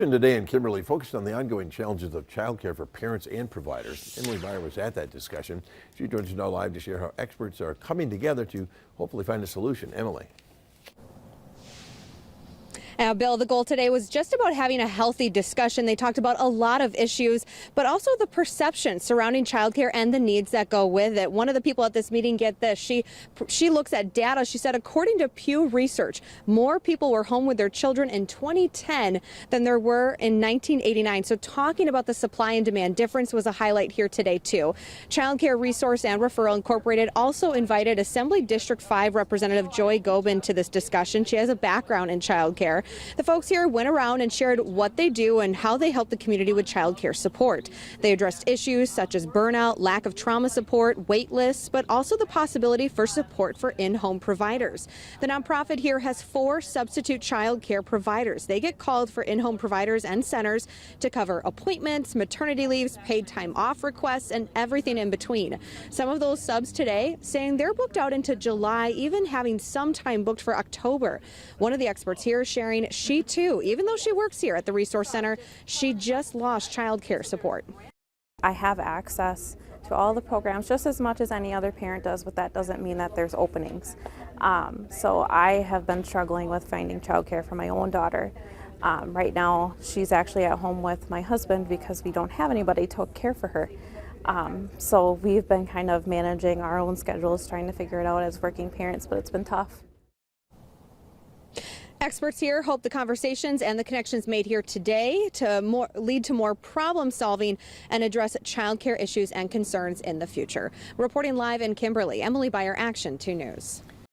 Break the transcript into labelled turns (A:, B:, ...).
A: Today in Kimberly focused on the ongoing challenges of childcare for parents and providers. Emily Meyer was at that discussion. She joins us now live to share how experts are coming together to hopefully find a solution. Emily.
B: Now, Bill, the goal today was just about having a healthy discussion. They talked about a lot of issues, but also the perception surrounding childcare and the needs that go with it. One of the people at this meeting, get this, she looks at data. She said, according to Pew Research, more people were home with their children in 2010 than there were in 1989. So talking about the supply and demand difference was a highlight here today, too. Childcare Resource and Referral Incorporated also invited Assembly District 5 Representative Joy Gobin to this discussion. She has a background in childcare. The folks here went around and shared what they do and how they help the community with childcare support. They addressed issues such as burnout, lack of trauma support, wait lists, but also the possibility for support for in-home providers. The nonprofit here has 4 substitute childcare providers. They get called for in-home providers and centers to cover appointments, maternity leaves, paid time off requests, and everything in between. Some of those subs today saying they're booked out into July, even having some time booked for October. One of the experts here sharing she too, even though she works here at the Resource Center, she just lost childcare support.
C: I have access to all the programs just as much as any other parent does, but that doesn't mean that there's openings. So I have been struggling with finding childcare for my own daughter. Right now, she's actually at home with my husband because we don't have anybody to care for her. So we've been kind of managing our own schedules, trying to figure it out as working parents, but it's been tough.
B: Experts here hope the conversations and the connections made here today to lead to more problem solving and address childcare issues and concerns in the future. Reporting live in Kimberly, Emily Meyer, Action 2 News.